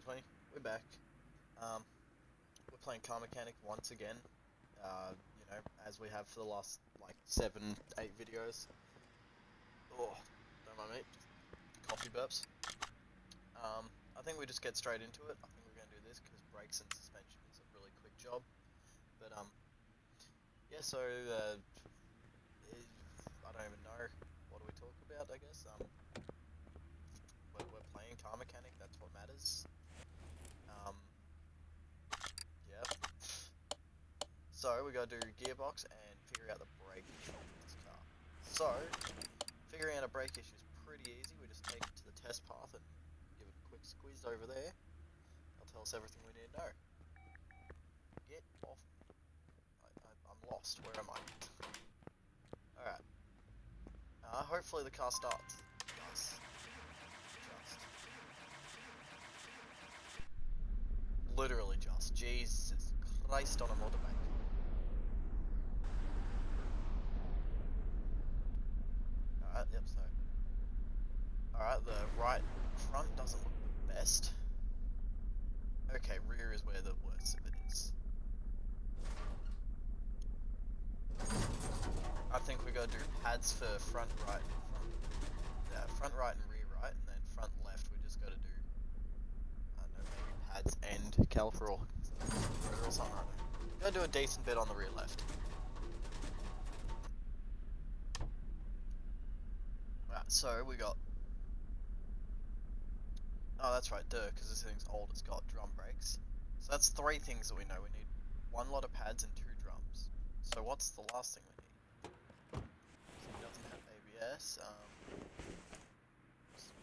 2020. We're back. We're playing Car Mechanic once again. As we have for the last like 7, 8 videos. Oh, don't mind me. Just coffee burps. I think we just get straight into it. I think we're gonna do this because brakes and suspension is a really quick job. But yeah. I don't even know what do we talk about. I guess we're playing Car Mechanic. That's what matters. Um, yeah. So we gotta do gearbox and figure out the brake issue with this car. So figuring out a brake issue is pretty easy. We just take it to the test path and give it a quick squeeze over there. That'll tell us everything we need to know. Get off. I'm lost. Where am I? Alright. Hopefully the car starts. It does. Just. Literally just. Jesus Christ on a motorbike. Alright, yep, so. Alright, the right front doesn't look the best. Okay, rear is where the worst of it is. I think we gotta do pads for front right, front right and rear right, and then front left we just gotta do, I don't know, maybe pads and caliper or rotor or something, I don't know. Gotta do a decent bit on the rear left. Right, so we got, oh that's right, duh, because this thing's old, it's got drum brakes. So that's 3 things that we know. We need 1 lot of pads and 2 drums. So what's the last thing we need? So it doesn't have ABS,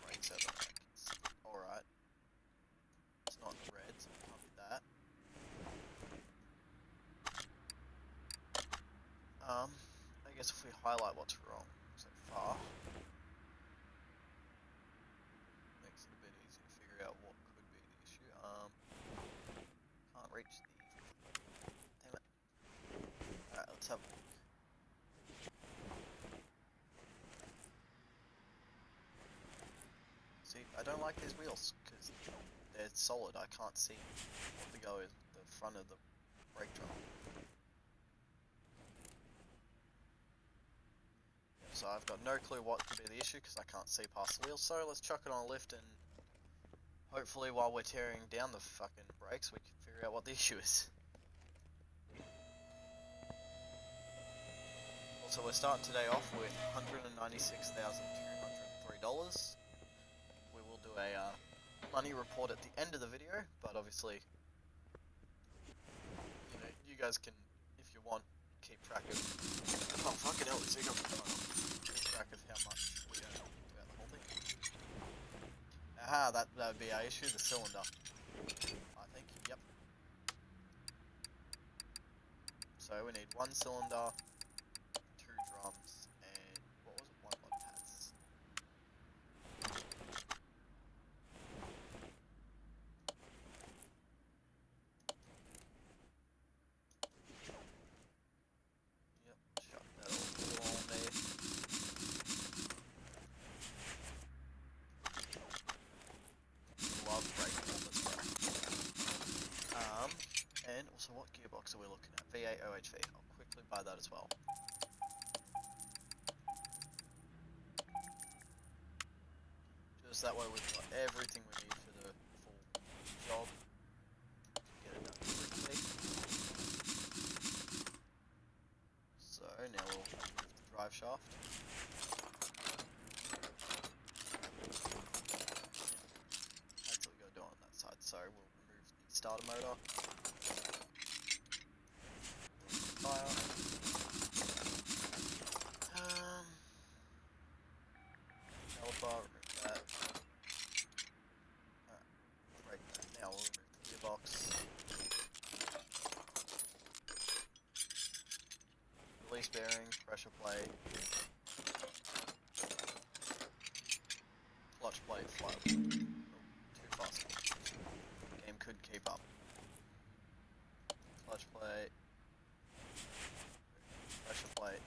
brakes out the back. Alright. It's not red, so it can't be that. I guess if we highlight what's wrong so far, makes it a bit easier to figure out what could be the issue. Can't reach the... Damn it. Alright, let's have a look. See, I don't like these wheels, because they're solid. I can't see what the go is, the front of the brake drum. So I've got no clue what could be the issue because I can't see past the wheels. So let's chuck it on a lift and hopefully while we're tearing down the fucking brakes we can figure out what the issue is. Also we're starting today off with $196,203. We will do a money report at the end of the video, but obviously, you know, you guys can, if you want, keep track of... Oh fucking hell, this got keep track of how much we earn throughout the whole thing. Aha, that would be our issue, the cylinder. I think, yep. So we need 1 cylinder, 2 drums, and what was it? 1 lot of pads. Yep, chuck that all on there. Love brake numbers, bro. And also what gearbox are we looking at? V8 OHV. I'll quickly buy that as well. Just that way we've got everything we need for the full job. Get it done quickly. So now we'll remove the drive shaft. That's what we got to do on that side. So we'll remove the starter motor. Fire. Caliper, remove that. Alright, break that. Now we'll remove the gearbox. Release bearing, pressure plate, clutch plate, flywheel. Oh, too fast. Game could keep up. Clutch plate, pressure plate,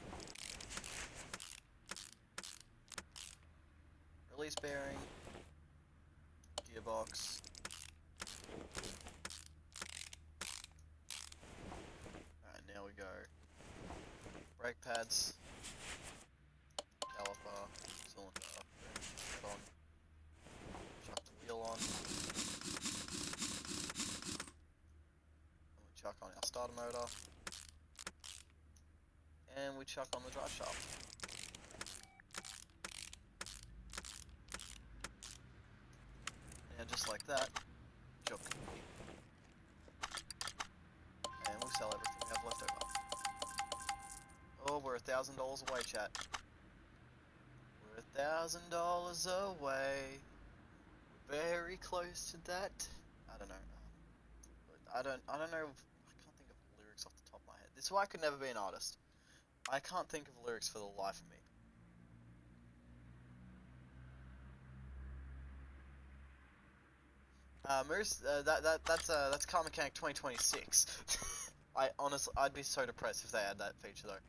release bearing, gearbox, lights, caliper, cylinder, head on, chuck the wheel on, and we chuck on our starter motor, and we chuck on the drive shaft. And just like that, job complete. And we'll sell everything we have left over. Oh, we're $1,000 away, chat. We're $1,000 away. We're very close to that. I don't know. I don't know. I can't think of lyrics off the top of my head. This is why I could never be an artist. I can't think of lyrics for the life of me. Moose, that's Car Mechanic 2026. I'd be so depressed if they add that feature though.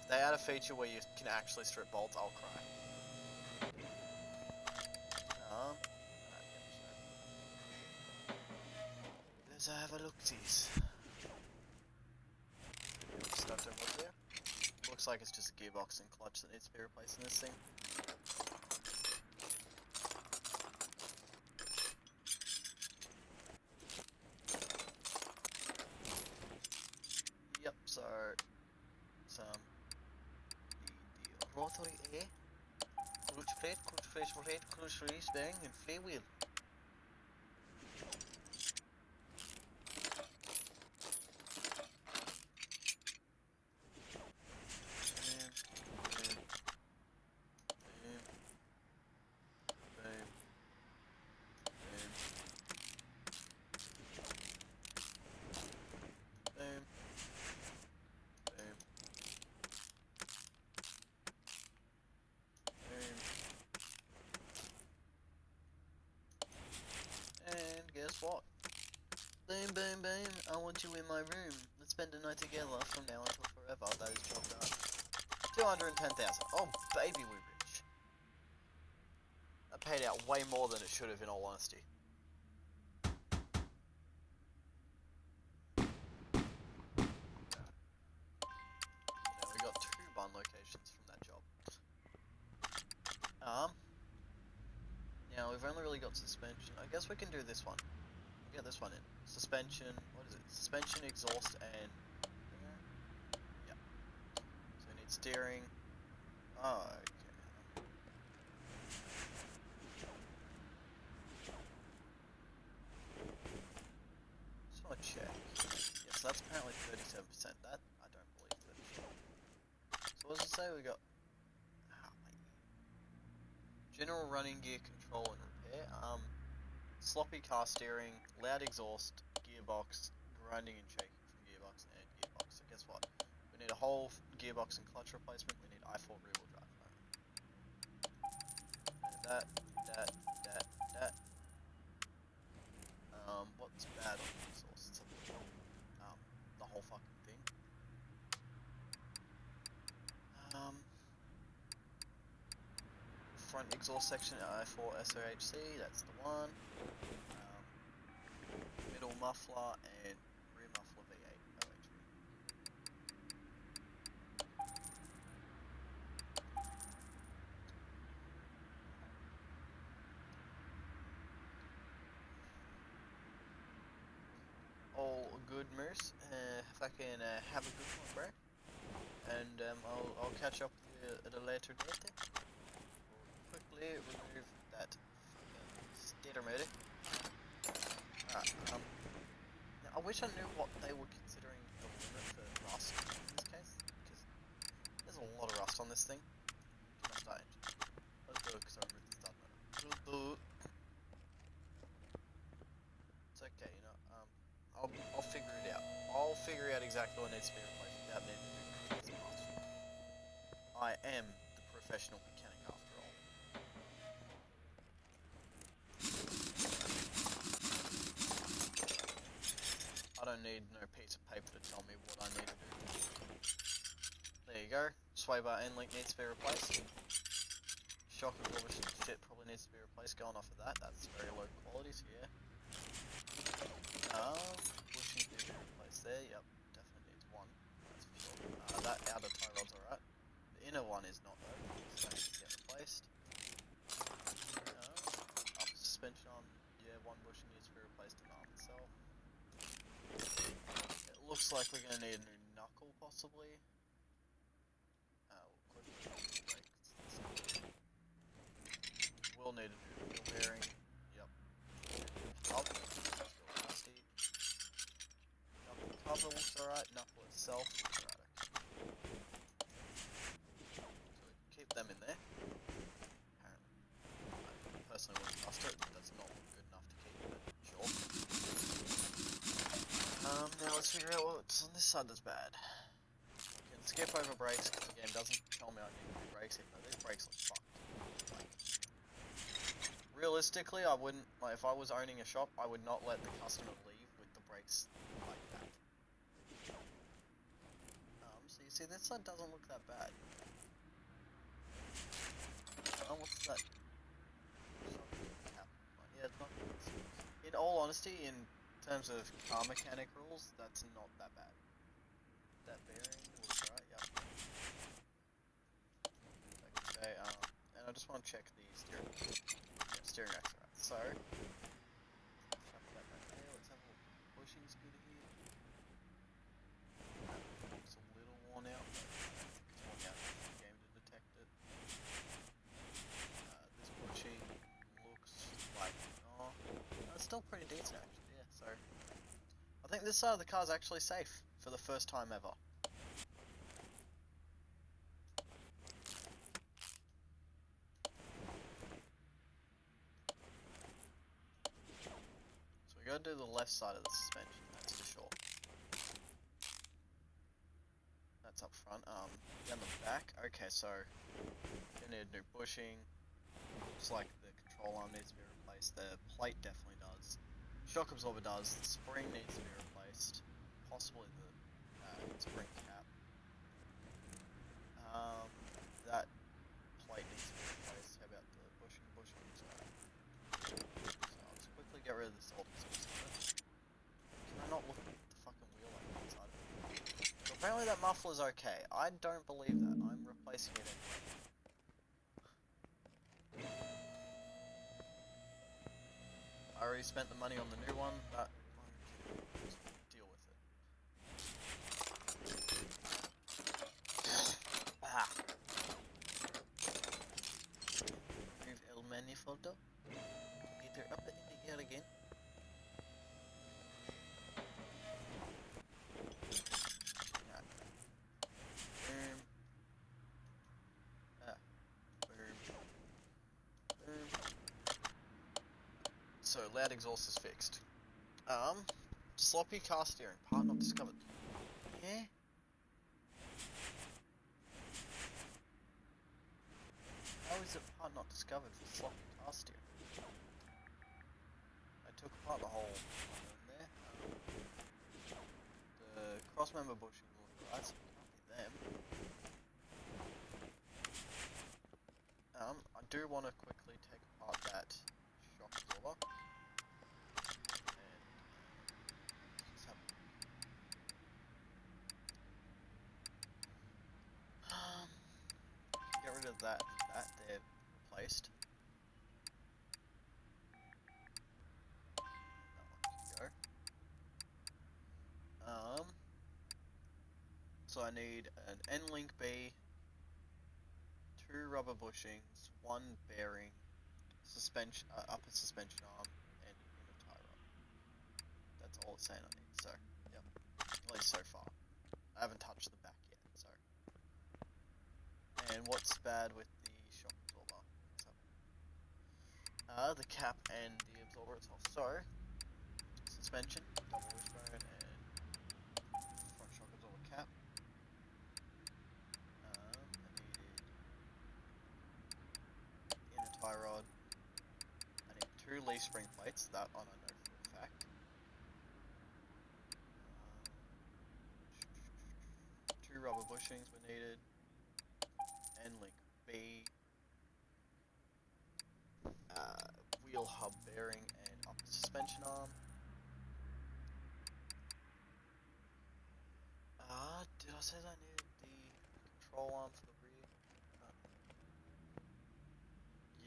If they add a feature where you can actually strip bolts, I'll cry. Let's have a look-sees. Stuff over there. Looks like it's just a gearbox and clutch that needs to be replaced in this thing. Yep, so some the rotary air, clutch plate, clutch release bearing, and flywheel. Wheel. Guess what? Boom, boom, boom. I want you in my room. Let's spend the night together from now until forever. That is job done. 210,000. Oh, baby, we rich. That paid out way more than it should have, in all honesty. Now we got 2 bun locations from that job. Now we've only really got suspension. I guess we can do this one. Get this one in. Suspension, what is it? Suspension, exhaust, and... yeah. So we need steering. Oh, okay. Just want to check. Yes, that's apparently 37%. That, I don't believe that. So what does it say? We got... general running gear control and repair. Sloppy car steering, loud exhaust, gearbox, grinding and shaking from gearbox and gearbox. So guess what? We need a whole gearbox and clutch replacement. We need i4 rear-wheel drive. And that. What's bad on the exhaust? The whole fucking thing. Front exhaust section i4 SOHC, that's the one. Middle muffler and rear muffler V8 OHV. All good, Moose. Fucking have a good one, bro. And I'll catch up with you at a later date then. We'll quickly remove that stator motor. Alright, now I wish I knew what they were considering the limit for rust in this case, because there's a lot of rust on this thing. Can I start engine? Let's do it because I removed the start motor. It's okay, you know, I'll figure it out. I'll figure out exactly what needs to be replaced without needing to do this much. I am the professional mechanic after all. I don't need no piece of paper to tell me what I need to do. There you go. Sway bar end link needs to be replaced. Shock absorber shit probably needs to be replaced going off of that. That's very low quality, so yeah. Which needs to be replaced there. Yep, definitely needs one. That's for sure. That outer tie rod's alright. to be replaced in the arm itself. It looks like we're going to need a new knuckle, possibly. We'll quickly break this. We'll need a new wheel bearing. Yep. Up. Still nasty. Knuckle cover looks alright. Knuckle itself looks alright, actually. So we can keep them in there. Apparently. I personally wouldn't trust it. That's not good enough to keep, but sure. Now let's figure out what's on this side that's bad. We can skip over brakes because the game doesn't tell me I need new brakes, even though these brakes look fucked. Like, realistically, I wouldn't, like, if I was owning a shop, I would not let the customer leave with the brakes like that. So you see, this side doesn't look that bad. Oh, what's that? Yeah, it's not. In all honesty, in terms of car mechanic rules, that's not that bad. That bearing looks right, yep. Okay, and I just want to check the steering. Yeah, steering rack's right. So, shuffle that back there. Let's have a look. Bushing's good here. Looks a little worn out, but I don't think it's worn out enough for the game to detect it. This bushing looks like, oh, it's still pretty decent actually, yeah, so. I think this side of the car is actually safe for the first time ever. So we gotta do the left side of the suspension, that's for sure. That's up front. Down the back. Okay, so we need new bushing. Looks like the control arm needs to be replaced. The plate definitely does. Shock absorber does. The spring needs to be replaced. Possibly the spring cap. That plate needs to be replaced. How about the bushing? Bushing's alright. So I'll just quickly get rid of the solder source. Can I not look at the fucking wheel like inside of it? So apparently that muffler's okay. I don't believe that. I'm replacing it anyway. I already spent the money on the new one, but just deal with it. Ah. Remove el manifoldo. Either up it in the air again. Right. Boom. Boom. Boom. So loud exhaust is fixed. Sloppy car steering, part not discovered. Yeah? How is it part not discovered for sloppy car steering? I took apart the whole one in there. The crossmember bushing will look right, so it can't be them. I do want to quickly take apart that shock absorber. Get rid of that there replaced. That one can go. So I need an N-link B, 2 rubber bushings, 1 bearing, suspension, upper suspension arm, and an inner tie rod. That's all it's saying I need, so, yep. At least so far. I haven't touched the back yet, so. And what's bad with the shock absorber? The cap and the absorber itself. So, suspension, double wishbone, and front shock absorber cap. I needed inner tie rod. I need 2 leaf spring plates, that one I know for a fact. 2 rubber bushings were needed. N-link B. Wheel hub bearing and upper suspension arm. Did I say that I needed the control arm for the rear?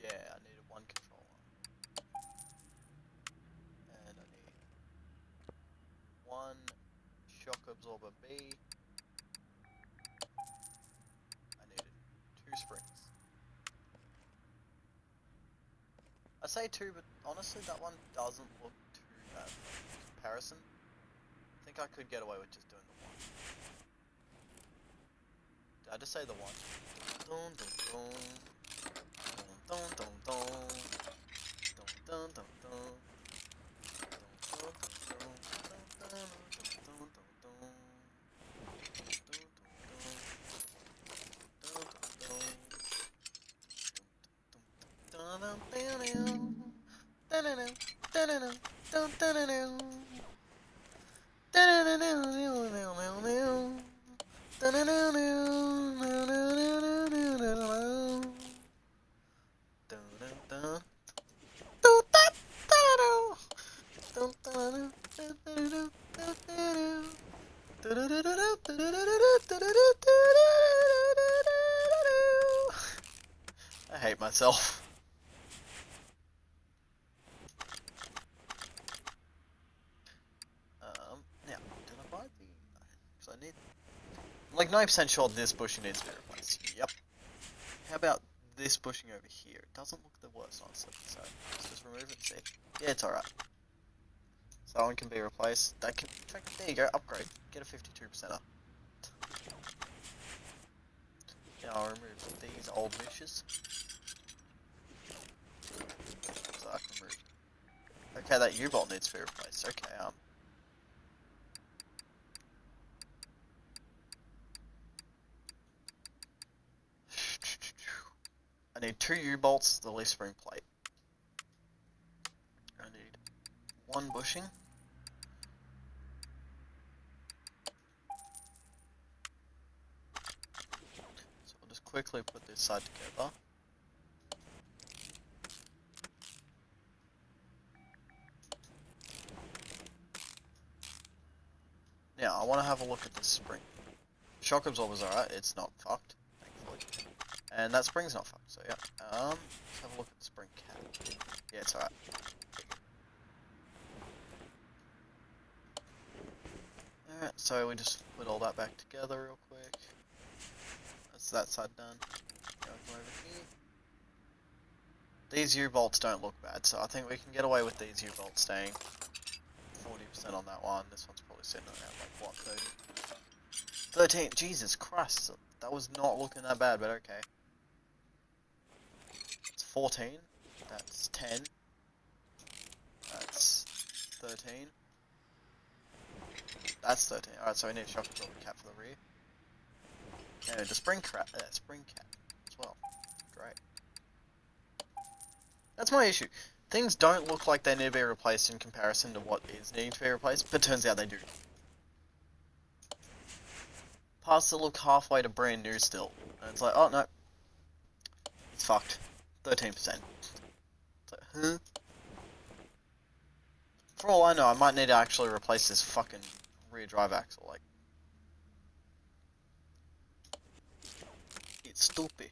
Yeah, I needed 1 control arm. And I one shock absorber B. I needed 2 springs. I say 2, but honestly that one doesn't look too bad in comparison. I think I could get away with just doing the 1. Did I just say the 1? Dun, dun, dun. Dun, dun, dun, dun. Dun, dun, dun, dun. I hate myself. Now, did I buy the... Because I need... I'm like 9% sure this bushing needs to be replaced. Yep. How about this bushing over here? It doesn't look the worst, honestly. So, let's just remove it and see. Yeah, it's alright. So that one can be replaced. That can... In fact, there you go, upgrade. Get a 52% up. Now I'll remove these old meshes. So I can remove... Okay, that U-bolt needs to be replaced. Okay, I need 2 U-bolts, the leaf spring plate. I need 1 bushing. So I'll just quickly put this side together. Now, I want to have a look at this spring. Shock absorber's alright, it's not fucked, thankfully. And that spring's not fucked, so yeah. Let's have a look at the spring cap. Yeah, it's alright. Alright, so we just put all that back together real quick. That's that side done. Now we come over here. These U-bolts don't look bad, so I think we can get away with these U-bolts staying 40% on that one. This one's probably sitting around like, what, 30? 13, Jesus Christ, that was not looking that bad, but okay. It's 14, that's 10, that's 13, that's 13, alright, so we need a shock absorber cap for the rear. And a spring cap as well, great. That's my issue. Things don't look like they need to be replaced in comparison to what is needing to be replaced, but turns out they do. Parts that look halfway to brand new still. And it's like, oh no. It's fucked. 13%. It's like, huh? For all I know, I might need to actually replace this fucking rear drive axle, like. It's stupid.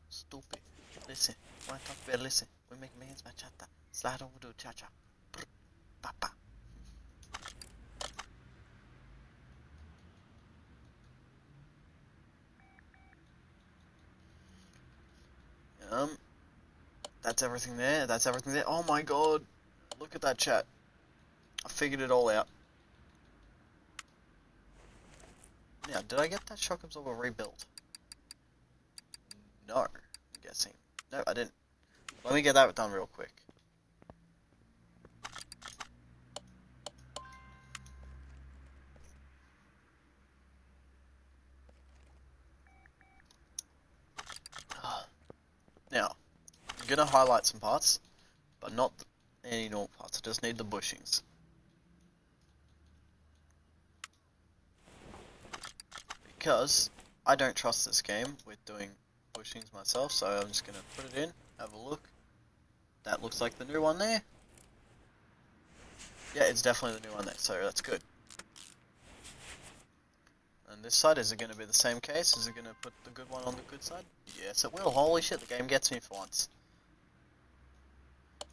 Stupid. Listen. Wanna talk about listen. We make man's bachata. Slide over to cha-cha. Papa. That's everything there. That's everything there. Oh my god. Look at that chat. I figured it all out. Now, did I get that shock absorber rebuilt? No, I'm guessing. No, I didn't. Let me get that done real quick. Now, I'm gonna highlight some parts, but not any normal parts. I just need the bushings. Because I don't trust this game with doing bushings myself, so I'm just gonna put it in, have a look. That looks like the new one there. Yeah, it's definitely the new one there, so that's good. And this side, is it going to be the same case? Is it going to put the good one on the good side? Yes, it will. Holy shit, the game gets me for once.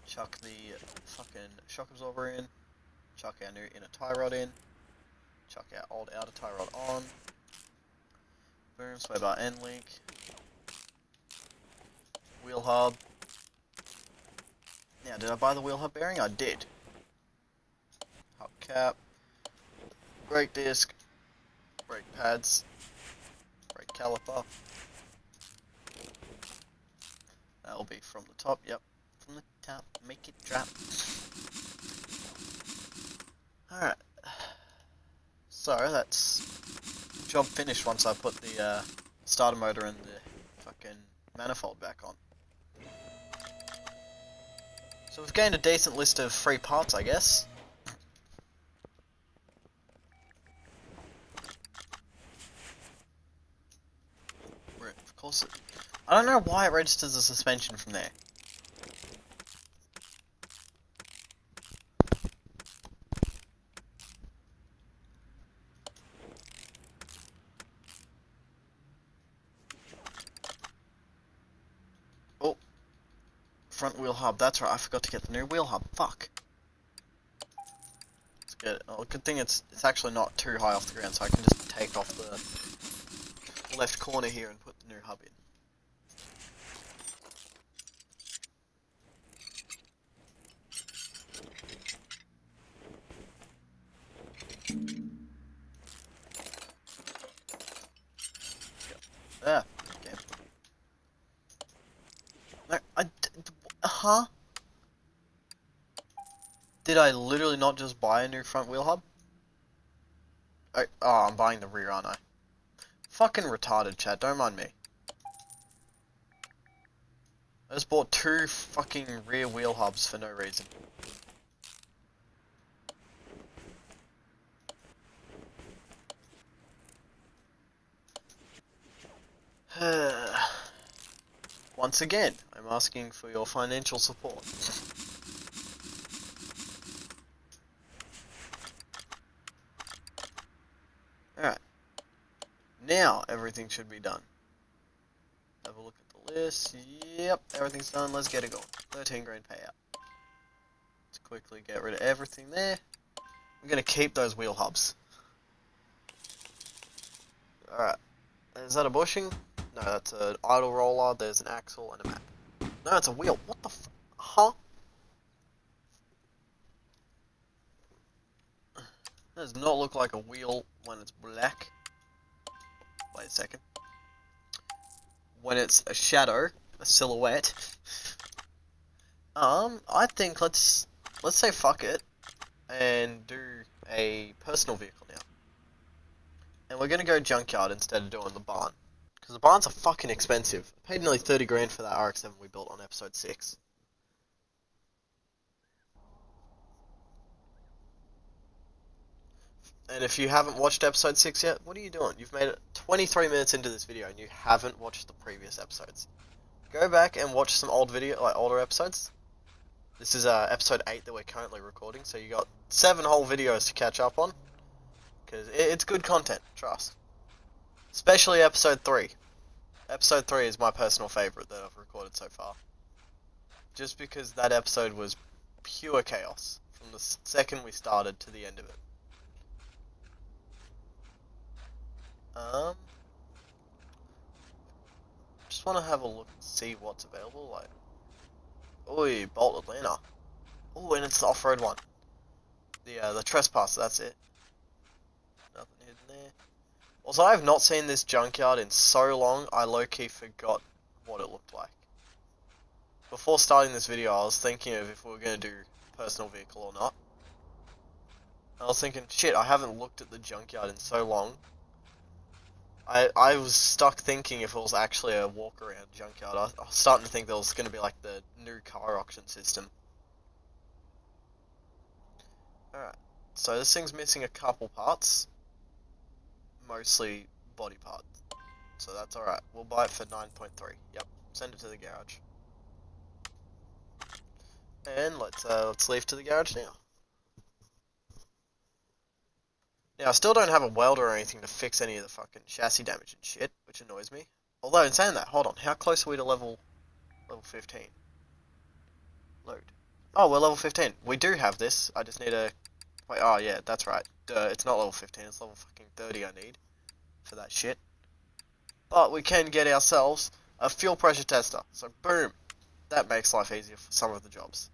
Chuck the fucking shock absorber in. Chuck our new inner tie rod in. Chuck our old outer tie rod on. Boom, sway bar end link. Wheel hub. Now, did I buy the wheel hub bearing? I did. Hub cap. Brake disc. Brake pads. Brake caliper. That'll be from the top, yep. From the top, make it drop. Alright. So, that's job finished once I put the starter motor and the fucking manifold back on. So we've gained a decent list of free parts, I guess. Of course I don't know why it registers a suspension from there. Oh. Front wheel hub. That's right, I forgot to get the new wheel hub. Fuck. Let's get it. Oh, good thing it's actually not too high off the ground, so I can just take off the left corner here and put the new hub in. Ah, okay. No, huh? Did I literally not just buy a new front wheel hub? Oh, I'm buying the rear, aren't I? Fucking retarded, chat, don't mind me. I just bought 2 fucking rear wheel hubs for no reason. Once again, I'm asking for your financial support. Alright. Now everything should be done. Have a look at the list. Yep, everything's done. Let's get it going. 13 grand payout. Let's quickly get rid of everything there. I'm gonna keep those wheel hubs. Alright. Is that a bushing? No, that's an idle roller. There's an axle and a map. No, it's a wheel. What the f... Huh? That does not look like a wheel when it's black. Wait a second. When it's a shadow, a silhouette. I think let's say fuck it and do a personal vehicle now. And we're gonna go junkyard instead of doing the barn. Because the barns are fucking expensive. I paid nearly 30 grand for that RX-7 we built on episode 6. And if you haven't watched episode 6 yet, what are you doing? You've made it 23 minutes into this video and you haven't watched the previous episodes. Go back and watch some older episodes. This is episode 8 that we're currently recording, so you got 7 whole videos to catch up on. Because it's good content, trust. Especially episode 3. Episode 3 is my personal favourite that I've recorded so far. Just because that episode was pure chaos. From the second we started to the end of it. Just want to have a look and see what's available. Like, oi, Bolt Atlanta. Oh, and it's the off-road one. The Trespasser, that's it. Nothing hidden there. Also, I have not seen this junkyard in so long, I low-key forgot what it looked like. Before starting this video, I was thinking of if we were going to do personal vehicle or not. I was thinking, shit, I haven't looked at the junkyard in so long. I was stuck thinking if it was actually a walk-around junkyard. I was starting to think there was going to be like the new car auction system. Alright, so this thing's missing a couple parts. Mostly body parts. So that's alright. We'll buy it for 9.3. Yep, send it to the garage. And let's leave to the garage now. Now, I still don't have a welder or anything to fix any of the fucking chassis damage and shit, which annoys me. Although, in saying that, hold on, how close are we to level 15? Load. Oh, we're level 15. We do have this, I just need to Wait, oh yeah, that's right. It's not level 15, it's level fucking 30 I need for that shit. But we can get ourselves a fuel pressure tester. So boom, that makes life easier for some of the jobs.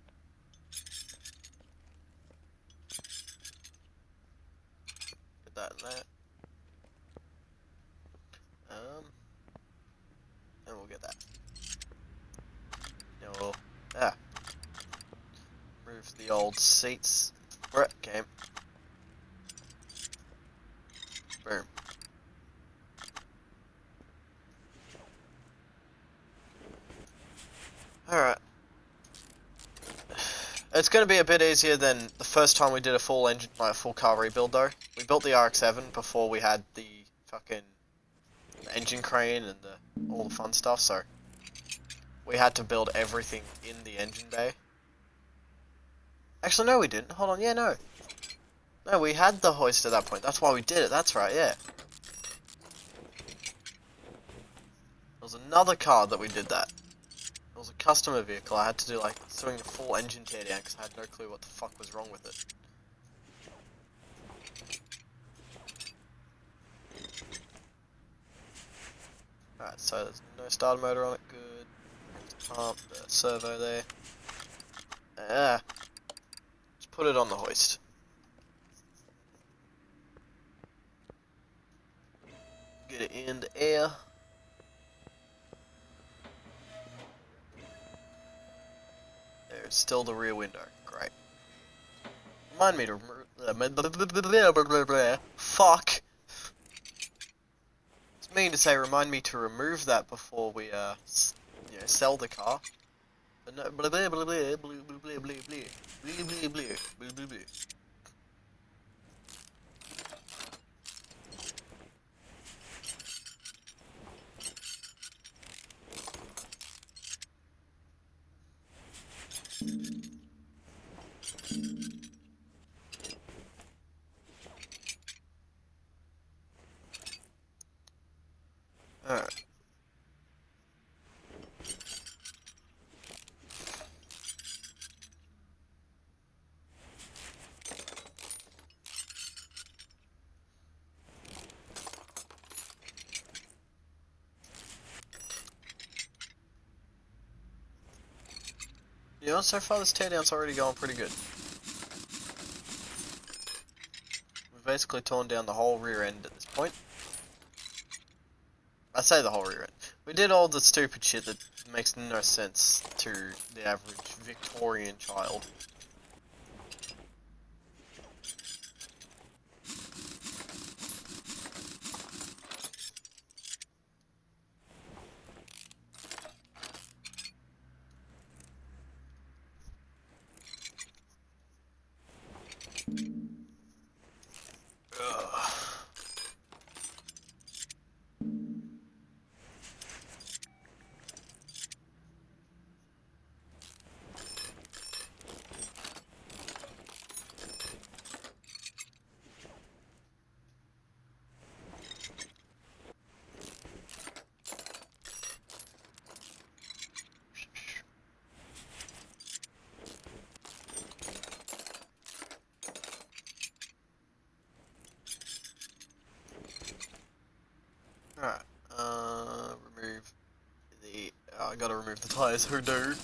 Get that and that. And we'll get that. Now we'll, move the old seats. Right, game. Boom. Alright. It's going to be a bit easier than the first time we did a full engine, like a full car rebuild though. We built the RX-7 before we had the fucking engine crane and all the fun stuff, so we had to build everything in the engine bay. Actually, no we didn't. Hold on, yeah, no. No, we had the hoist at that point. That's why we did it. That's right, yeah. There was another car that we did that. It was a customer vehicle. I had to do like doing the full engine teardown because I had no clue what the fuck was wrong with it. Alright, so there's no starter motor on it. Good. There's the pump, the servo there. Just put it on the hoist. Get it in the air. There's still the rear window. Great. Remind me to fuck. It's mean to say remind me to remove that before we sell the car. But no, blah blah blah blah blah blah blah blah blah blah blah blah. Alright. You know, so far this teardown's already going pretty good. We've basically torn down the whole rear end at this point. I say the whole rear end. We did all the stupid shit that makes no sense to the average Victorian child. Alright, remove the, I gotta remove the tires, Gotta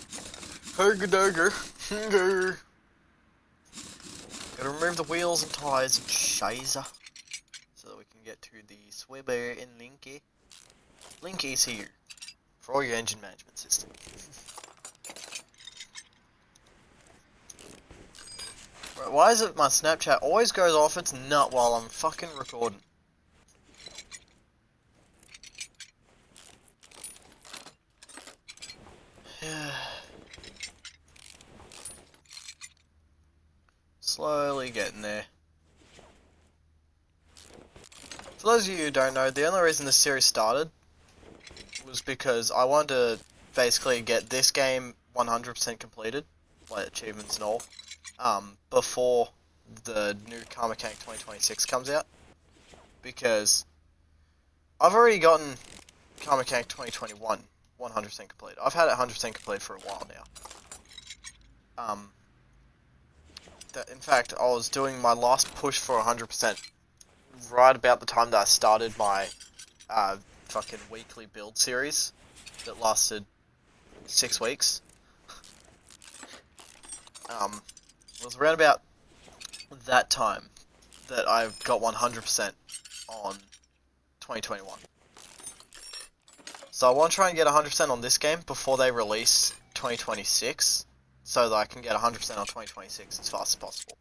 remove the wheels and tires and shizer, so that we can get to the Swibber and Linky. Linky's here, for all your engine management system. Right, why is it my Snapchat always goes off its nut while I'm fucking recording? Slowly getting there. For those of you who don't know, the only reason this series started was because I wanted to basically get this game 100% completed, like achievements and all, before the new Karma Kank 2026 comes out. Because I've already gotten Karma Kank 2021 100% complete. I've had it 100% complete for a while now. that, in fact, I was doing my last push for 100% right about the time that I started my fucking weekly build series that lasted 6 weeks. It was around about that time that I got 100% on 2021. So I want to try and get 100% on this game before they release 2026, so that I can get 100% on 2026 as fast as possible.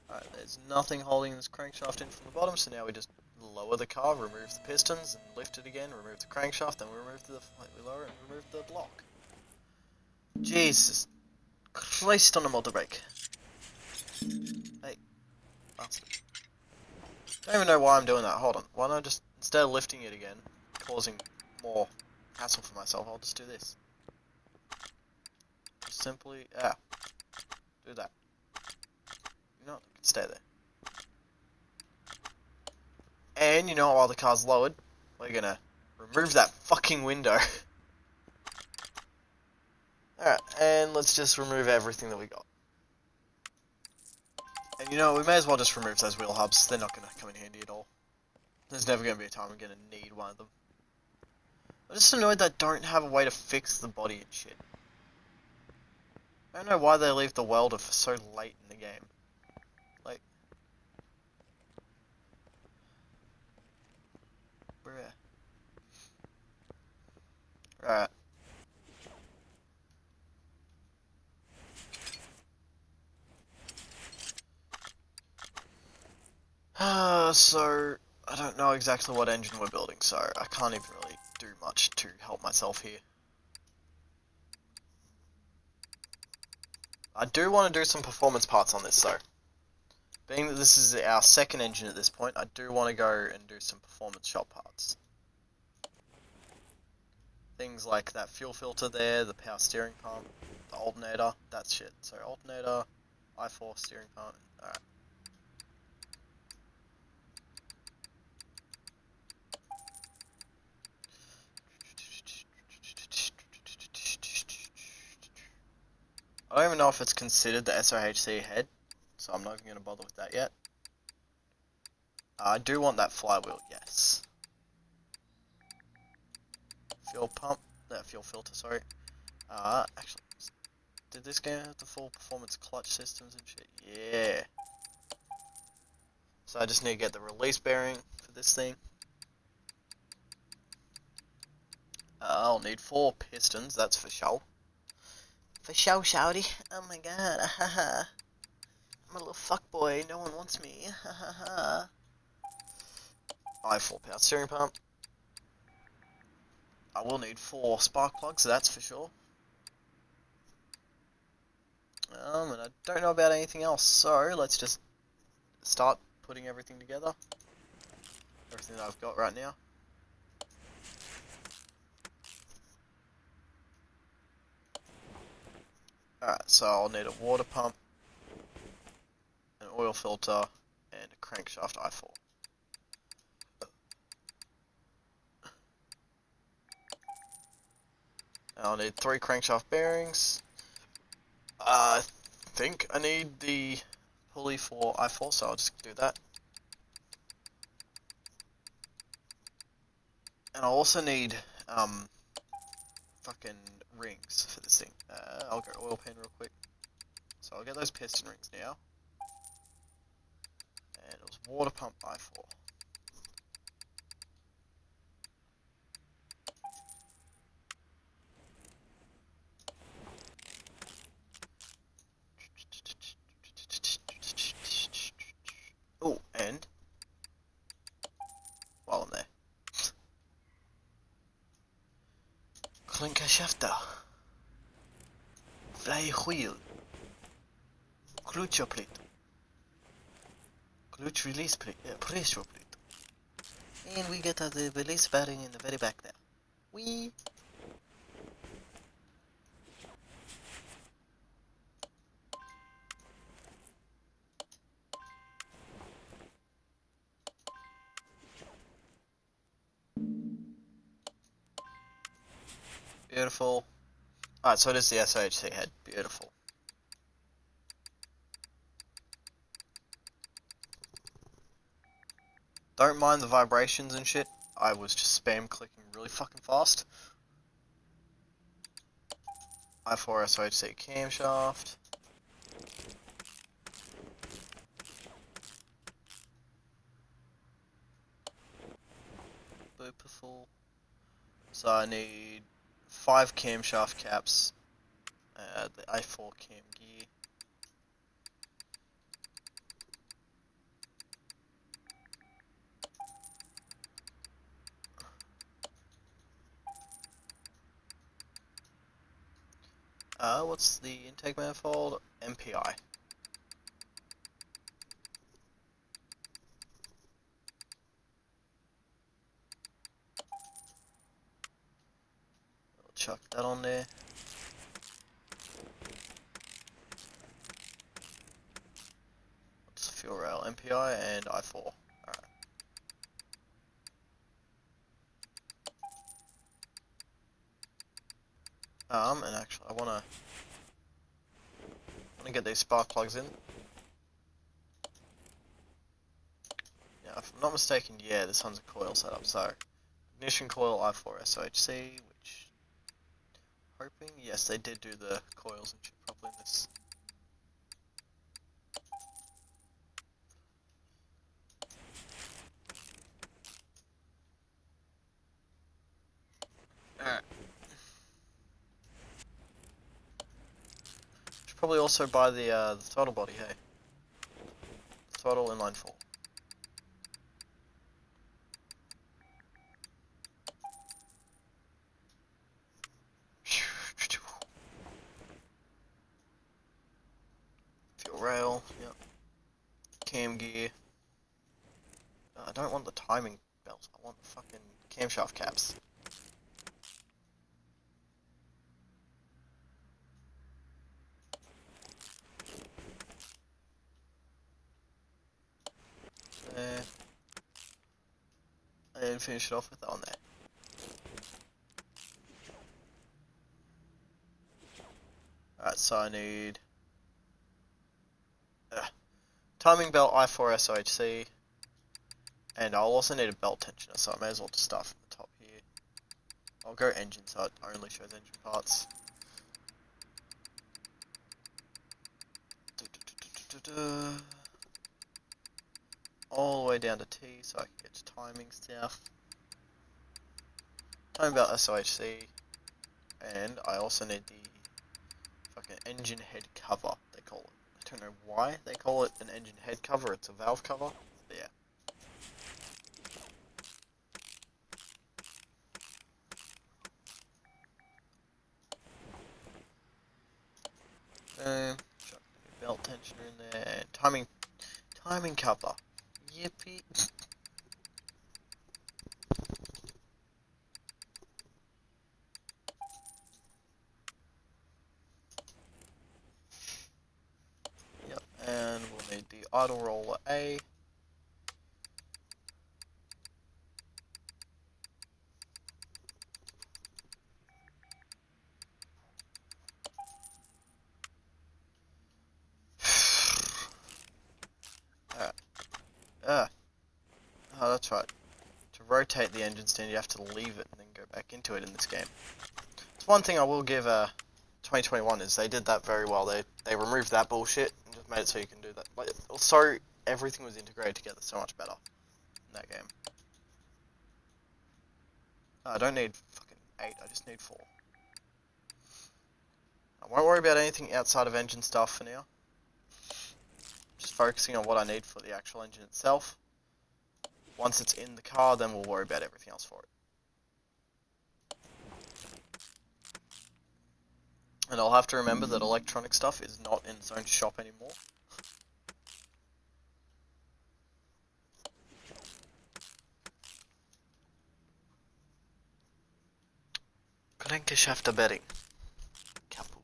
Alright, there's nothing holding this crankshaft in from the bottom, so now we just lower the car, remove the pistons, and lift it again, remove the crankshaft, then we remove the we lower it and remove the block. Jesus Christ on a motorbike. Hey, bastard. Don't even know why I'm doing that. Hold on. Why don't I just, instead of lifting it again, causing more hassle for myself, I'll just do this. Just simply, do that. You know what? Stay there. And you know what, while the car's lowered, we're gonna remove that fucking window. Alright, and let's just remove everything that we got. And you know, we may as well just remove those wheel hubs. They're not gonna come in handy at all. There's never gonna be a time I'm gonna need one of them. I'm just annoyed that I don't have a way to fix the body and shit. I don't know why they leave the welder for so late in the game. Like, bruh. Alright. So, I don't know exactly what engine we're building, so I can't even really do much to help myself here. I do want to do some performance parts on this though. Being that this is our second engine at this point, I do want to go and do some performance shop parts. Things like that fuel filter there, the power steering pump, the alternator, that shit. So alternator, i4 steering pump, alright. I don't even know if it's considered the SOHC head, so I'm not even going to bother with that yet. I do want that flywheel, yes. Fuel pump, fuel filter, sorry. Actually, did this game have the full performance clutch systems and shit? Yeah. So I just need to get the release bearing for this thing. I'll need 4 pistons, that's for sure. For sure, shouty. Oh my god, haha. I'm a little fuckboy, no one wants me, haha. i4 power steering pump. I will need 4 spark plugs, that's for sure. And I don't know about anything else, so let's just start putting everything together. Everything that I've got right now. Alright, so I'll need a water pump, an oil filter, and a crankshaft i4. I'll need 3 crankshaft bearings. I think I need the pulley for i4, so I'll just do that. And I'll also need fucking rings for this thing. I'll go oil pan real quick. So I'll get those piston rings now. And it was water pump i4. Oh, and while I'm there, Klinkerschafter, fly wheel, clutch plate, clutch release plate, pressure plate, and we get the release bearing in the very back there. Wee. Beautiful. Alright, so it is the SOHC head. Beautiful. Don't mind the vibrations and shit. I was just spam clicking really fucking fast. I4 SOHC camshaft. Beautiful. So I need 5 camshaft caps. The I4 cam gear. What's the intake manifold? MPI. I'll chuck that on there. What's the fuel rail? MPI and I4. Alright. And actually I wanna get these spark plugs in. Now, if I'm not mistaken, yeah, this one's a coil setup. So, ignition coil I4 SOHC, which, hoping, yes, they did do the coils and shit properly in this. Alright. Should probably also buy the throttle body, hey? Throttle inline 4. Fuel rail, yep. Cam gear. I don't want the timing belt, I want the fucking camshaft caps. There. And finish it off with that on there. Alright, so I need timing belt I4 SOHC, and I'll also need a belt tensioner, so I may as well just start from the top here. I'll go engine so it only shows engine parts. All the way down to T so I can get to timing stuff. Timing belt SOHC, and I also need the fucking engine head cover, they call it. I don't know why they call it an engine head cover, it's a valve cover, but yeah. Belt tensioner in there, and timing cover. Yippee. Yep, and we'll need the idle roller A. Oh, that's right. To rotate the engine stand, you have to leave it and then go back into it in this game. It's one thing I will give 2021 is they did that very well. They removed that bullshit and just made it so you can do that. Like, so everything was integrated together so much better in that game. I don't need fucking 8, I just need 4. I won't worry about anything outside of engine stuff for now. Just focusing on what I need for the actual engine itself. Once it's in the car, then we'll worry about everything else for it. And I'll have to remember that electronic stuff is not in its own shop anymore. Gelenkeschafterbedding. Kapu.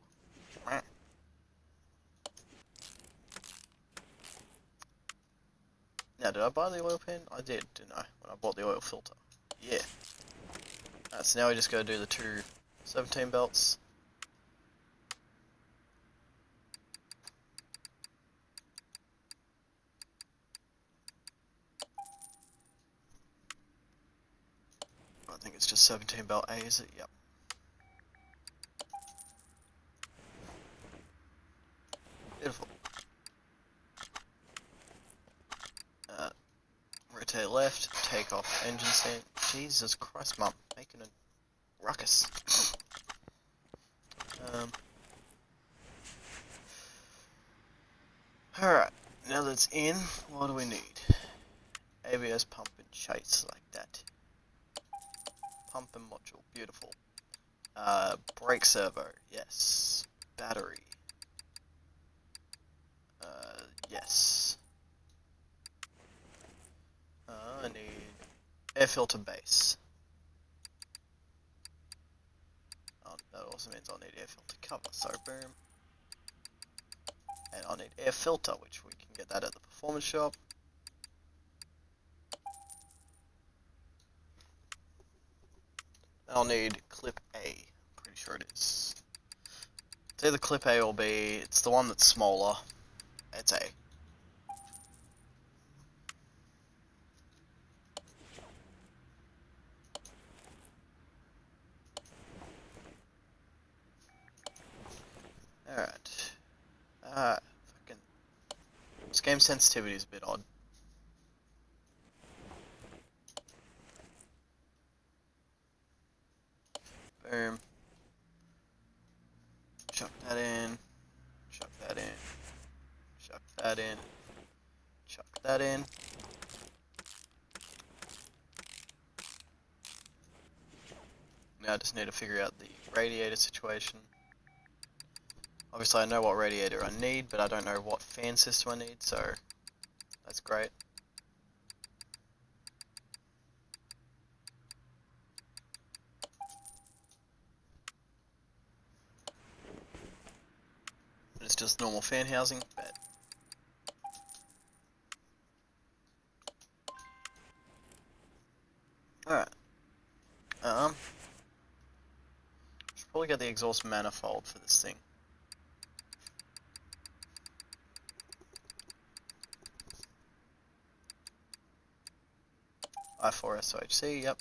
Now, did I buy the oil pan? I did, didn't I? When I bought the oil filter. Yeah. So now we just gotta do the two 17 belts. just 17 belt A, is it? Yep. Beautiful. Rotate left, take off engine stand. Jesus Christ, Mum, making a ruckus. Alright, now that it's in, what do we need? ABS pump and chase like that. Pump and module, beautiful. Brake servo, yes. Battery. Yes. I need air filter base. Oh, that also means I'll need air filter cover, so boom. And I'll need air filter, which we can get that at the performance shop. I'll need clip A, pretty sure it is. It's either clip A or B, it's the one that's smaller. It's A. Alright. Fucking... This game sensitivity is a bit odd. Boom. Chuck that in. Chuck that in. Chuck that in. Chuck that in. Now I just need to figure out the radiator situation. Obviously I know what radiator I need, but I don't know what fan system I need, so that's great. It's just normal fan housing, but alright. Should probably get the exhaust manifold for this thing. I4SOHC, yep.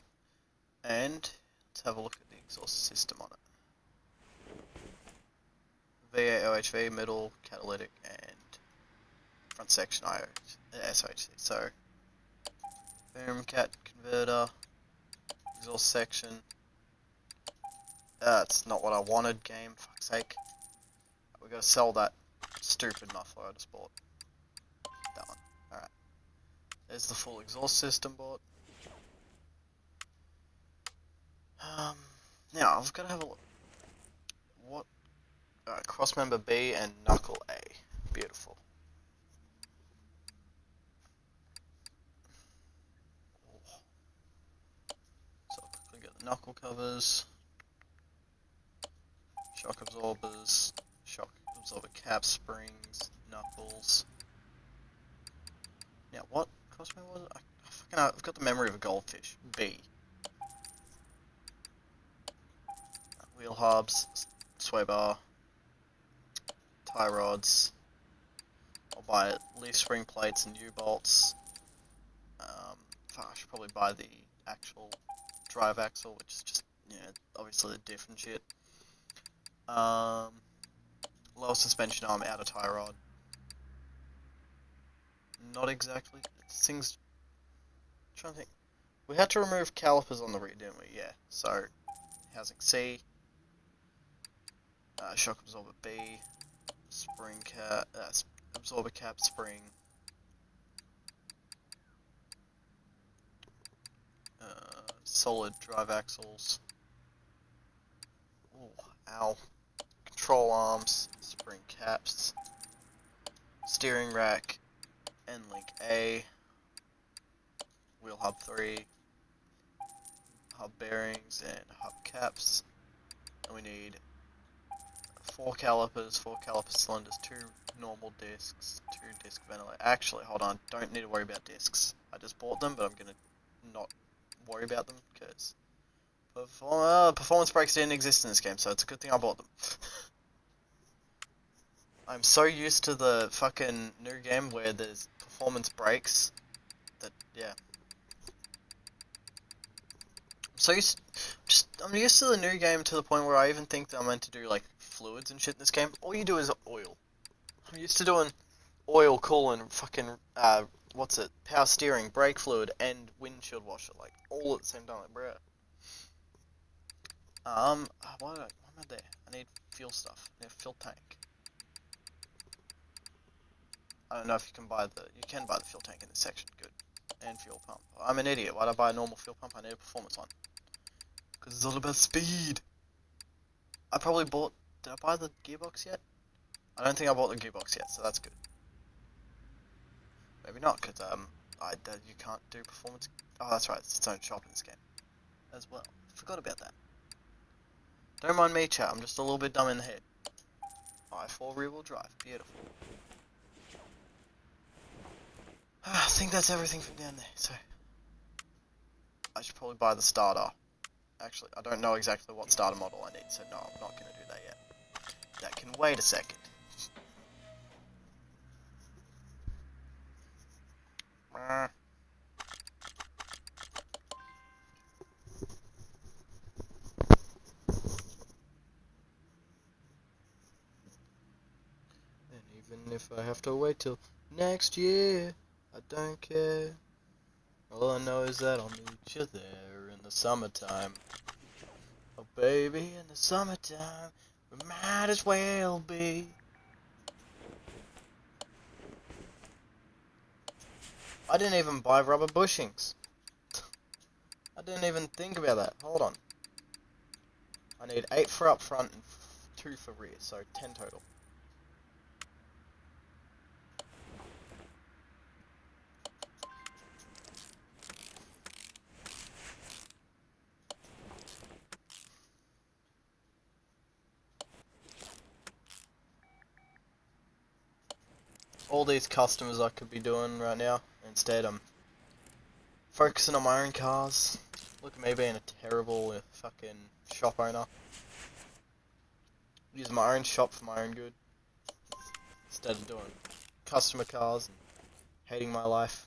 And let's have a look at the exhaust system on it. V8 OHV, middle, catalytic, and front section SOHC. So, boom, cat converter, exhaust section. That's not what I wanted, game, fuck's sake. We gotta sell that stupid muffler I just bought. That one. Alright. There's the full exhaust system bought. Now I've got to have a look. What? Crossmember B and knuckle A. Beautiful. So I'll quickly get the knuckle covers, shock absorbers, shock absorber cap springs, knuckles. Now what crossmember was it? I've got the memory of a goldfish. B. Wheel hubs, sway bar, tie rods. I'll buy leaf spring plates and U-bolts. I should probably buy the actual drive axle, which is just, obviously the diff and shit. Lower suspension arm, outer tie rod. Not exactly. Things. I'm trying to think. We had to remove calipers on the rear, didn't we? Yeah. So, housing C. Shock absorber B. Spring cap. Absorber cap spring. Solid drive axles. Ooh, ow. Control arms, spring caps, steering rack, end link A, wheel hub 3, hub bearings and hub caps. And we need 4 calipers, 4 caliper cylinders, 2 normal discs, 2 disc ventilator. Actually, hold on, don't need to worry about discs. I just bought them, but I'm gonna not worry about them because performance brakes didn't exist in this game, so it's a good thing I bought them. I'm so used to the fucking new game where there's performance brakes that, yeah. I'm So I'm used to the new game to the point where I even think that I'm meant to do like fluids and shit in this game. All you do is oil. I'm used to doing oil, coolant, fucking what's it? Power steering, brake fluid, and windshield washer, like all at the same time, like bruh. Why am I there? I need fuel stuff. I need a fuel tank. I don't know if you can buy the fuel tank in this section. Good. And fuel pump. I'm an idiot. Why'd I buy a normal fuel pump? I need a performance one. Because it's all about speed. I probably bought... Did I buy the gearbox yet? I don't think I bought the gearbox yet, so that's good. Maybe not, because you can't do performance... Oh, that's right. It's its own shop in this game. As well. Forgot about that. Don't mind me, chat. I'm just a little bit dumb in the head. i4 rear-wheel drive. Beautiful. I think that's everything from down there, so... I should probably buy the starter. Actually, I don't know exactly what starter model I need, so no, I'm not going to do that yet. That can wait a second. And even if I have to wait till next year, I don't care. All I know is that I'll meet you there in the summertime. Oh baby, in the summertime, we might as well be. I didn't even buy rubber bushings. I didn't even think about that. Hold on. I need 8 for up front and 2 for rear, so 10 total. All these customers I could be doing right now. Instead, I'm focusing on my own cars. Look at me being a terrible fucking shop owner. Using my own shop for my own good. Instead of doing customer cars and hating my life.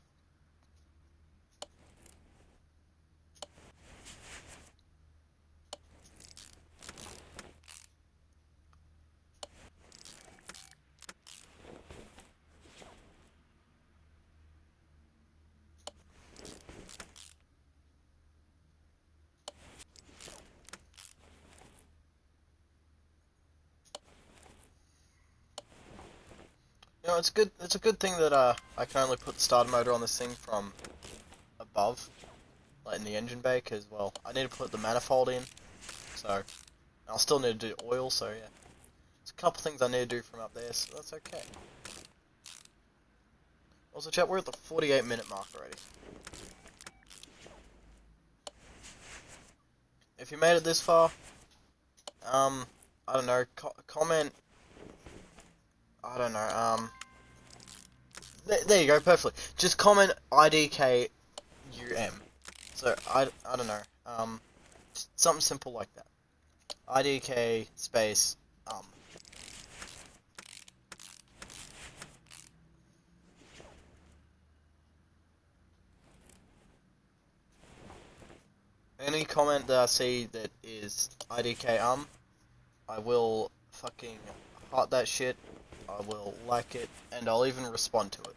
You know, it's good. It's a good thing that I can only put the starter motor on this thing from above, like in the engine bay, because well, I need to put the manifold in, so I'll still need to do oil. So yeah, there's a couple things I need to do from up there, so that's okay. Also, chat, we're at the 48-minute mark already. If you made it this far, I don't know, comment. I don't know. There you go, perfectly. Just comment IDKUM. So I don't know. Something simple like that. IDK space Any comment that I see that is IDK I will fucking heart that shit. I will like it, and I'll even respond to it.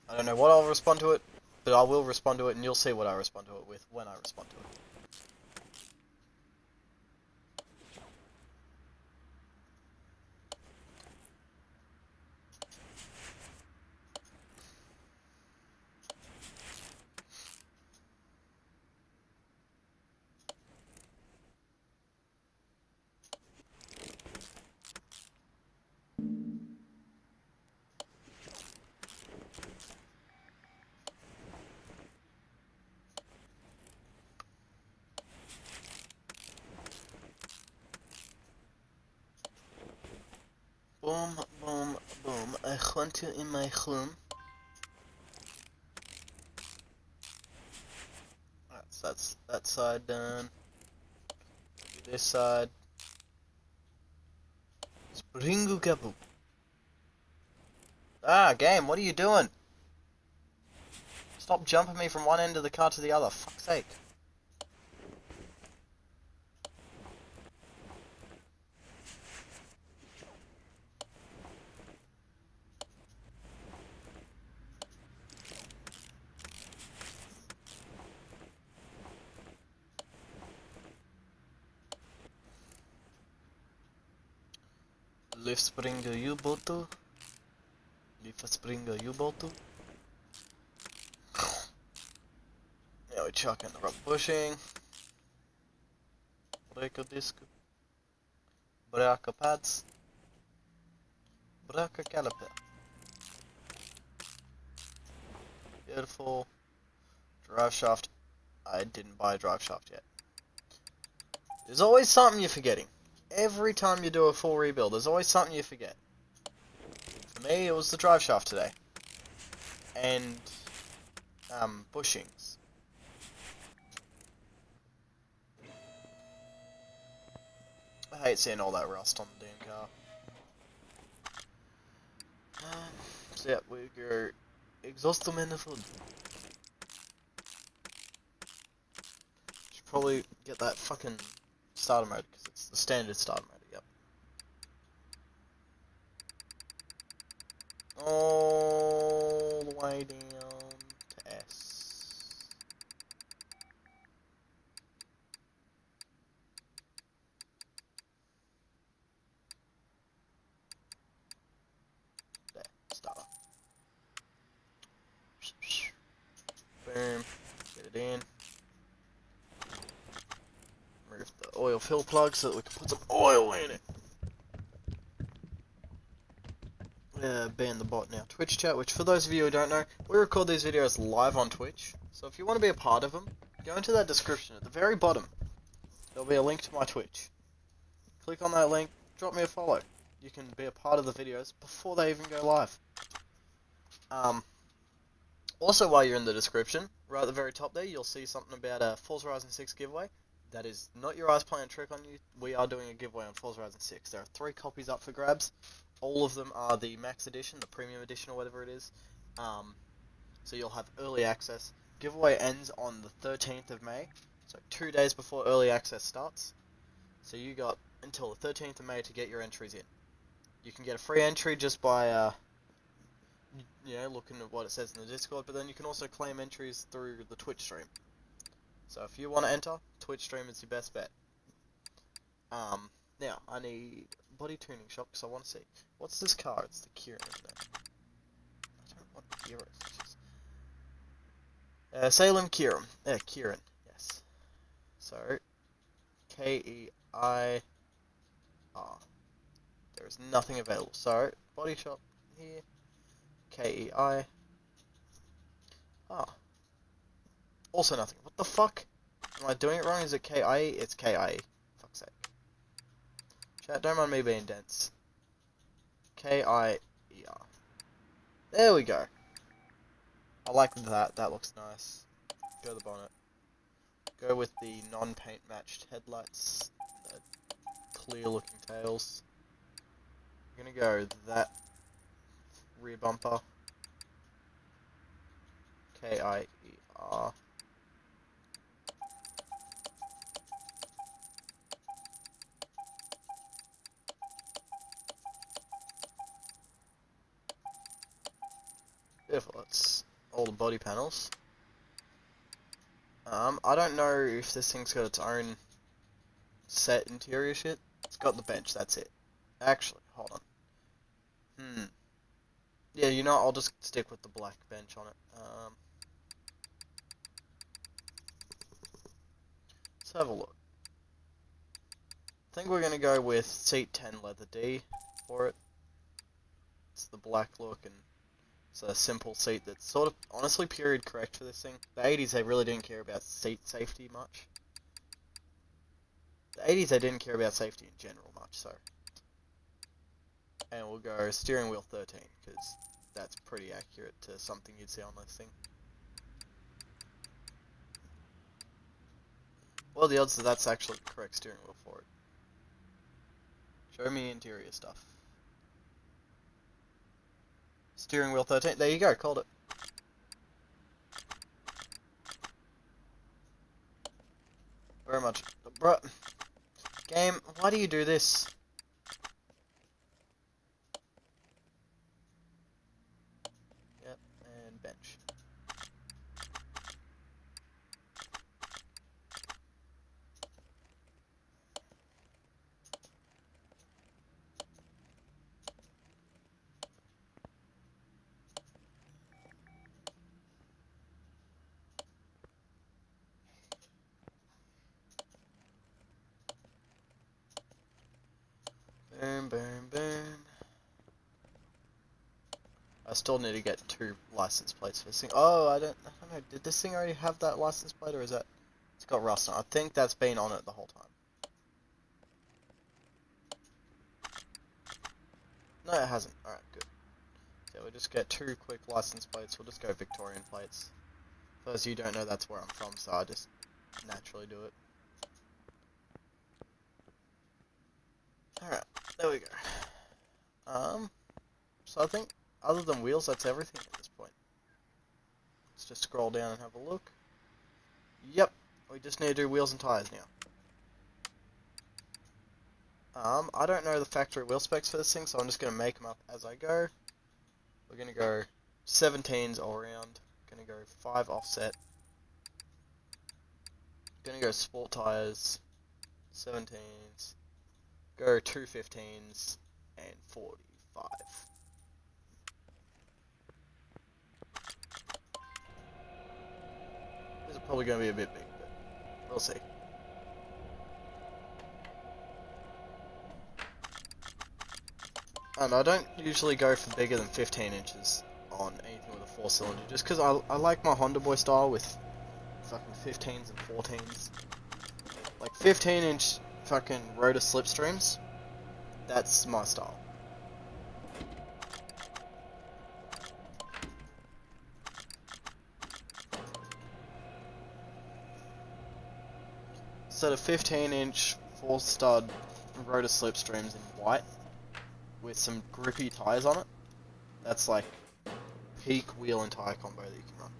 I don't know what I'll respond to it, but I will respond to it, and you'll see what I respond to it with when I respond to it. Boom, boom, boom. I want you in my room. That's that side done. This side. Springu kapu. Ah, game, what are you doing? Stop jumping me from one end of the car to the other, fuck's sake. Livspringer ubåtu. Livspringer ubåtu. Now we chuck in the rubber bushing. Breaker disc. Breaker pads. Breaker caliper. Beautiful. Drive shaft. I didn't buy a drive shaft yet. There's always something you're forgetting. Every time you do a full rebuild, there's always something you forget. For me, it was the drive shaft today. And, bushings. I hate seeing all that rust on the damn car. So yeah, we go exhaust manifold. Should probably get that fucking starter mode, because it's the standard starter mode, yep. All the way down to S. There, starter. Boom, get it in. Remove the oil fill plug so that we can put some oil in it. Ban the bot now. Twitch chat, which for those of you who don't know, we record these videos live on Twitch. So if you want to be a part of them, go into that description at the very bottom. There'll be a link to my Twitch. Click on that link, drop me a follow. You can be a part of the videos before they even go live. Also, while you're in the description, right at the very top there, you'll see something about a Forza Horizon 6 giveaway. That is not your eyes playing a trick on you. We are doing a giveaway on Forza Horizon 6. There are 3 copies up for grabs. All of them are the Max Edition, the Premium Edition, or whatever it is. So you'll have early access. Giveaway ends on the 13th of May, so 2 days before early access starts. So you got until the 13th of May to get your entries in. You can get a free entry just by, looking at what it says in the Discord, but then you can also claim entries through the Twitch stream. So if you want to enter, Twitch stream is your best bet. Now, I need body tuning shop because I want to see. What's this car? It's the Kieran, isn't it? I don't know what year it is. Salem Kieran. Kieran, yes. So, K-E-I-R. There is nothing available. So, body shop here. K-E-I. Also nothing. What the fuck? Am I doing it wrong? Is it K-I-E? It's K-I-E. Fuck's sake. Chat, don't mind me being dense. K-I-E-R. There we go. I like that. That looks nice. Go the bonnet. Go with the non-paint matched headlights. The clear looking tails. I'm gonna go that rear bumper. K-I-E-R. Beautiful. That's all the body panels. I don't know if this thing's got its own set interior shit. It's got the bench, that's it. Actually, hold on. Yeah, you know, I'll just stick with the black bench on it. Let's have a look. I think we're gonna go with seat 10 leather D for it. It's the black look and it's a simple seat that's sort of honestly period correct for this thing. The 80s they really didn't care about seat safety much. The 80s they didn't care about safety in general much, so. And we'll go steering wheel 13 because that's pretty accurate to something you'd see on this thing. What are the odds that that's actually the correct steering wheel for it? Show me interior stuff. Steering wheel 13. There you go, called it. Very much. Bruh. Game, why do you do this? Yep, and bench. I still need to get 2 license plates for this thing. Oh, I don't know. Did this thing already have that license plate, or is that... It's got rust on it. I think that's been on it the whole time. No, it hasn't. Alright, good. So we'll just get 2 quick license plates. We'll just go Victorian plates. For those of you who don't know, that's where I'm from, so I just naturally do it. Alright, there we go. So I think, other than wheels, that's everything at this point. Let's just scroll down and have a look. Yep, we just need to do wheels and tyres now. I don't know the factory wheel specs for this thing, so I'm just going to make them up as I go. We're going to go 17s all around. Going to go 5 offset. Going to go sport tyres, 17s. Go 2 15s and 45. This is probably going to be a bit big, but we'll see. And I don't usually go for bigger than 15 inches on anything with a 4-cylinder, just because I like my Honda Boy style with fucking 15s and 14s. Like 15-inch fucking rotor slipstreams, that's my style. So the 15-inch 4-stud rotor slipstreams in white with some grippy tyres on it, that's like peak wheel and tyre combo that you can run.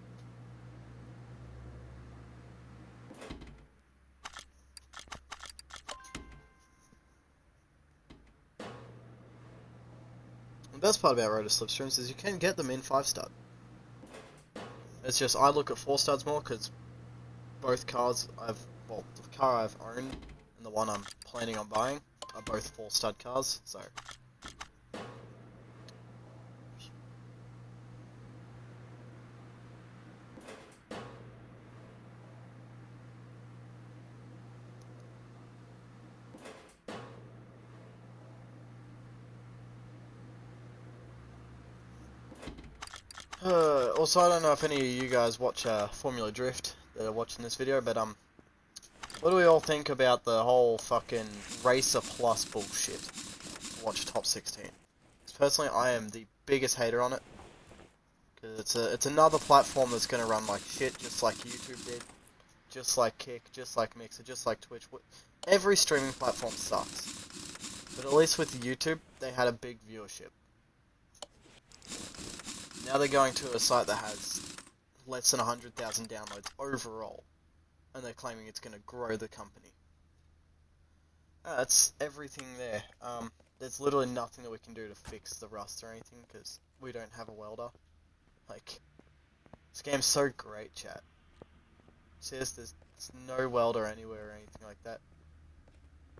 The best part about rotor slipstreams is you can get them in 5-stud. It's just I look at 4-studs more because both cars the car I've owned and the one I'm planning on buying are both 4-stud cars, so. Also, I don't know if any of you guys watch Formula Drift that are watching this video, but what do we all think about the whole fucking Racer Plus bullshit? Watch Top 16. Personally, I am the biggest hater on it, because it's another platform that's gonna run like shit, just like YouTube did, just like Kick, just like Mixer, just like Twitch. Every streaming platform sucks, but at least with YouTube, they had a big viewership. Now they're going to a site that has less than 100,000 downloads overall, and they're claiming it's going to grow the company. That's everything there. There's literally nothing that we can do to fix the rust or anything, because we don't have a welder. Like, this game's so great, chat. See, there's no welder anywhere or anything like that.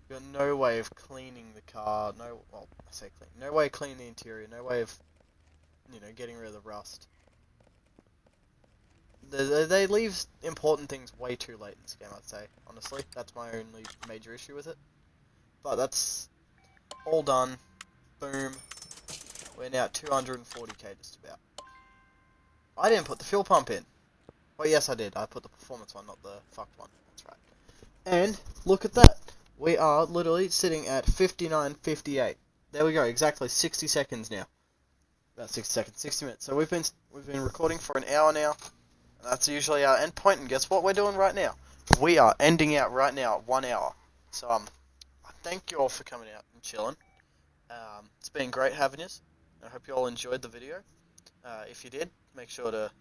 We've got no way of cleaning the car, no way of cleaning the interior, no way of, getting rid of the rust. They leave important things way too late in this game, I'd say, honestly. That's my only major issue with it. But that's all done. Boom. We're now at 240k just about. I didn't put the fuel pump in. Well, yes I did. I put the performance one, not the fucked one. That's right. And, look at that. We are literally sitting at 59.58. There we go, exactly 60 seconds now. About 60 seconds, 60 minutes. So we've been recording for an hour now. And that's usually our end point, and guess what we're doing right now? We are ending out right now at 1 hour. So I thank you all for coming out and chilling. It's been great having you. I hope you all enjoyed the video. If you did, make sure to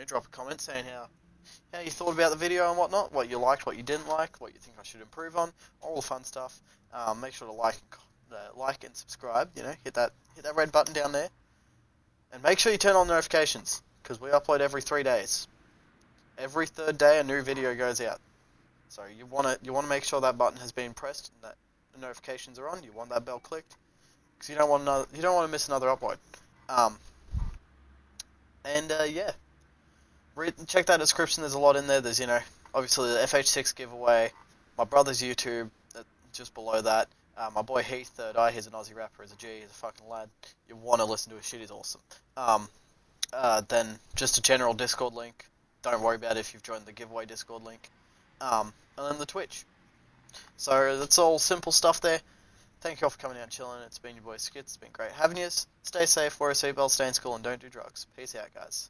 drop a comment saying how you thought about the video and whatnot, what you liked, what you didn't like, what you think I should improve on, all the fun stuff. Make sure to like and subscribe. Hit that red button down there. And make sure you turn on notifications, because we upload every 3 days. Every third day a new video goes out. So you want to make sure that button has been pressed and that the notifications are on. You want that bell clicked, because you don't want to miss another upload. Yeah. Check that description. There's a lot in there. There's obviously the FH6 giveaway, my brother's YouTube just below that. My boy Heath Third Eye, he's an Aussie rapper, he's a G, he's a fucking lad. You want to listen to his shit, he's awesome. Then just a general Discord link. Don't worry about it if you've joined the giveaway Discord link. And then the Twitch. So that's all simple stuff there. Thank you all for coming out and chilling. It's been your boy Skits. It's been great having you. Stay safe, wear a seatbelt, stay in school, and don't do drugs. Peace out, guys.